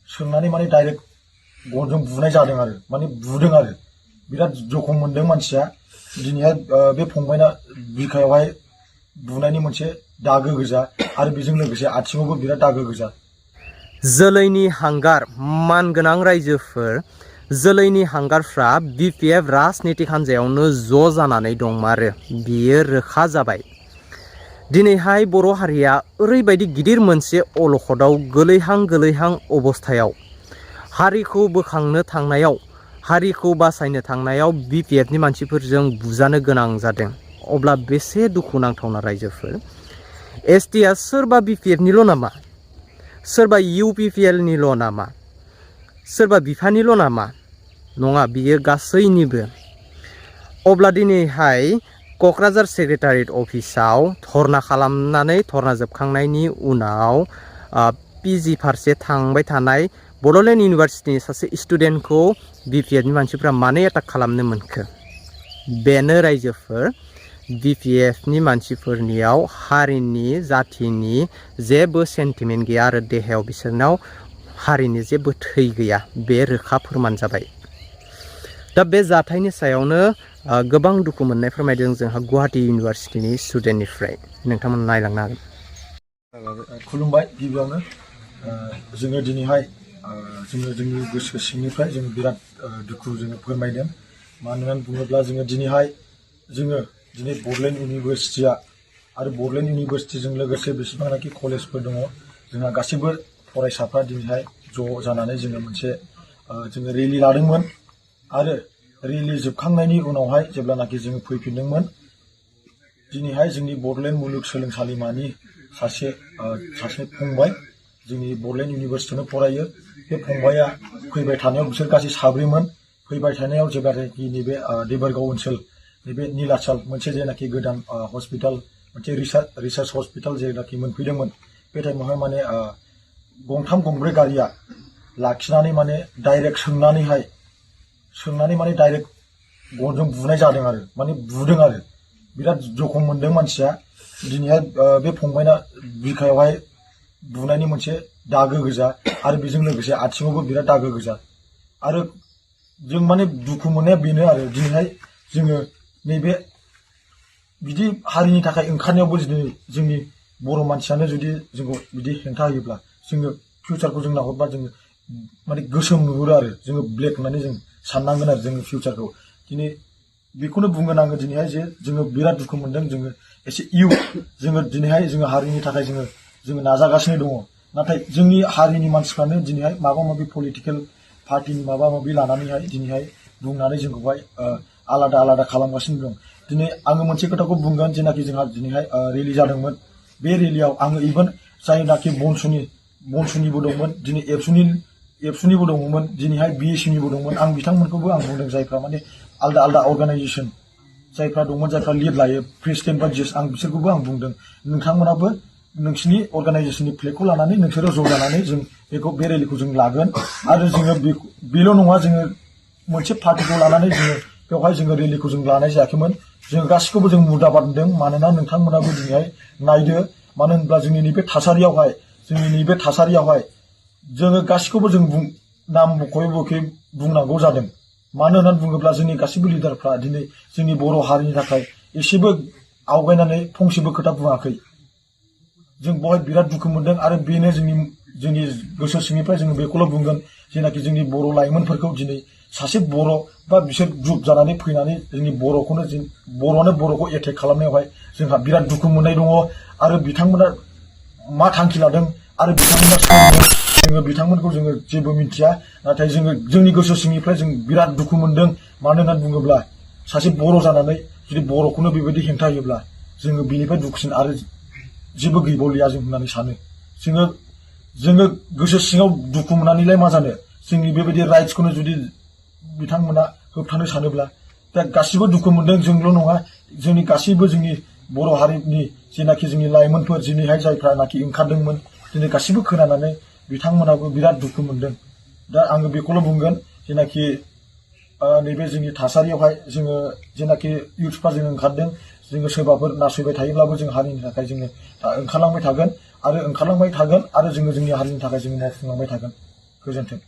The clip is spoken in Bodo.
सोंनानै माने डाइरेक्ट गनजों बुनाय जादों आरो माने बुदों आरो बिराद जखम मोनदों मानसिया दिनैहाय बे फंबायना बिखायावहाय बुनायनि मोनसे दागो गोजा आरो बेजों लोगोसे आथिङावबो बिराद दागो गोजा। जोलैनि हांगार मानगोनां रायजोफोर जोलैनि हांगारफ्रा BPF राजनितिक हान्जायावनो ज' जानानै दंमारो बियो रोखा जाबाय। दिनैहाय बर' हारिया ओरैबायदि गिदिर मोनसे अलखदाव गोलैहां अबस्थायाव हारिखौ बोखांनो थांनायाव हारिखौ बासायनो थांनायाव BPF नि मानसिफोरजों बुजानो गोनां जादों। अब्ला बेसे दुखुनांथावना रायजोफोर ST आ सोरबा BPF निल' नामा? सोरबा UPPL निल' नामा? सोरबा बिफानिल' नामा? नङा, बियो गासैनिबो। अब्ला दिनैहाय क'क्राझार सेक्रेटारियेट अफिसाव धरना खालामनानै धरना जोबखांनायनि उनाव PG फारसे थांबाय थानाय बड'लेण्ड इउनिभारसिटिनि सासे स्टुडेन्टखौ BPF नि मानसिफ्रा मानो एटाक खालामनो मोनखो? बेनो रायजोफोर BPF नि मानसिफोरनियाव हारिनि जाथिनि जेबो सेन्टिमेन्ट गैया आरो देहायाव बिसोरनाव हारिनि जेबो थै गैया। बे रोखा फोरमान जाबाय। दा बे जाथायनि सायावनो गोबां दुखु मोननाय फोरमायदों जोंहा गुवाहाटी इउनिभारसिटिनि स्टुडेन्टनिफ्राय। नोंथांमोना नायलांनो हागोन। खुलुमबाय गिबियावनो जोङो दिनैहाय जोङो जोंनि गोसो सिंनिफ्राय जोङो बिराद दुखु जोङो फोरमायदों। मानो होननानै बुङोब्ला जोङो दिनैहाय दिनै बड'लेण्ड इउनिभारसिटिया आरो बड'लेण्ड इउनिभारसिटिजों लोगोसे बेसेबांनाखि कलेजफोर दङ जोंहा गासैबो फरायसाफ्रा दिनैहाय ज' जानानै जोङो मोनसे जोङो रेलि लादोंमोन आरो रेलि जोबखांनायनि उनावहाय जेब्लानाखि जोङो फैफिनदोंमोन दिनैहाय जोंनि बड'लेण्ड मुलुगसोलोंसालिमानि सासे फंबाय जोंनि बड'लेण्ड इउनिभारसिटियावनो फरायो। बे फंबाया फैबाय थानायाव बिसोर गासै साब्रैमोन। फैबाय थानायाव जेब्लानाखि नैबे देबोरगाव ओनसोल नैबे नीलाचल मोनसे जेनाखि गोदान हस्पिटाल मोनसे रिसार्च हस्पिटाल जेनाखि मोनफैदोंमोन बे टाइमावहाय माने गंथाम गंब्रै गारिया लाखिनानै माने डाइरेक्ट सोंनानै माने डाइरेक्ट गनजों बुनाय जादों आरो माने बुदों आरो बिराद जखम मोनदों मानसिया दिनैहाय बे फंबायना बिखायावहाय बुनायनि मोनसे दागो गोजा आरो बेजों लोगोसे आथिङावबो बिराद दागो गोजा। आरो जों माने दुखु मोननाया बेनो आरो दिनैहाय जोङो नैबे बिदि हारिनि थाखाय ओंखारनायावबो दिनै जोंनि बर' मानसियानो जुदि जोंखौ बिदि हेंथा होयोब्ला जोङो फिउचारखौ जों नाहरबा जोङो माने गोसोम नुहुरो आरो जोङो ब्लेक होननानै जों साननांगोन आरो जोंनि फिउचारखौ। दिनै बेखौनो बुंगोन आङो दिनैहाय जे जोङो बिराद दुखु मोनदों। जोङो एसे जोङो दिनैहाय जोङो हारिनि थाखाय जोङो नाजागासिनो दङ। नाथाय जोंनि हारिनि मानसिफ्रानो दिनैहाय माबा माबि पलिटिकेल पार्टिनि माबा माबि लानानैहाय दिनैहाय बुंनानै जोंखौहाय आलादा खालामगासिनो दं। दिनै आङो मोनसे खोथाखौ बुंगोन जेनाखि जोंहा दिनैहाय रेलि जादोंमोन बे रेलियाव आङो इभेन जायनाखि बनसुनिबो दंमोन दिनै एबसुनिबो दङमोन दिनैहाय BSCनिबो दंमोन। आं बिथांमोनखौबो आं बुंदों जायफ्रा माने आलदा अर्गानाइजेसन जायफ्रा दंमोन जायफ्रा लिड लायो प्रेसिडेन्ट बा जिएस आं बिसोरखौबो आं बुंदों नोंथांमोनाबो नोंसिनि अर्गानाइजेसननि फ्लेगखौ लानानै नोंसोरो ज' जानानै जों बे रेलिखौ जों लागोन। आरो जोङो बेल' नङा जोङो मोनसे पार्टिखौ लानानै जोङो बेवहाय जोङो रेलिखौ जों लानाय जायाखैमोन। जों गासिखौबो जों मुर्दाबाद होनदों। मानोना नोंथांमोनाबो दिनैहाय नायदो मानो होनब्ला जोंनि नैबे थासारियावहाय जोङो गासिखौबो जों नाम बख'यै बुंनांगौ जादों। मानो होननानै बुङोब्ला जोंनि गासिबो लिडारफ्रा दिनै जोंनि बर' हारिनि थाखाय एसेबो आवगायनानै फंसेबो खोथा बुङाखै। जों बेवहाय बिराद दुखु मोनदों आरो बेनो जोंनि गोसो सिंनिफ्राय जोङो बेखौल' बुंगोन जेनाखि जोंनि बर' लाइमोनफोरखौ दिनै सासे बर' बा बिसोर ग्रुप जानानै फैनानै जोंनि बर'आनो बर'खौ एटेक खालामनायावहाय जोंहा बिराद दुखु मोननाय दङ। आरो बिथांमोना मा थांखि लादों आरो बिथांमोना जोङो बिथांमोनखौ जोङो जेबो मिथिया। नाथाय जोंनि गोसो सिंनिफ्राय जों बिराद दुखु मोनदों। मानो होननानै बुङोब्ला सासे बर' जानानै जुदि बर'खौनो बेबायदि हेंथा होयोब्ला जोङो बेनिफ्राय दुखुसिन आरो जेबो गैबावलिया जों होननानै सानो। जोङो गोसो सिङाव दुखु मोननानैलाय मा जानो जोंनि बेबायदि राइट्सखौनो जुदि बिथांमोना होबथानो सानोब्ला दा गासिबो दुखु मोनदों। जोंल' नङा जोंनि गासैबो जोंनि बर' हारिनि जेनाखि जोंनि लाइमोनफोर दिनैहाय जायफ्रानाखि ओंखारदोंमोन दिनै गासिबो खोनानानै बिथांमोनाबो बिराद दुखु मोनदों। दा आङो बेखौल' बुंगोन जेनाखि नैबे जोंनि थासारियावहाय जोङो जेनाखि इउथफ्रा जोङो ओंखारदों जोङो सोरबाफोर नासयबाय थायोब्लाबो जों हारिनि थाखाय जोङो ओंखारलांबाय थागोन आरो जोङो जोंनि हारिनि थाखाय जोङो मावफुंलांबाय थागोन। गोजोन्थों।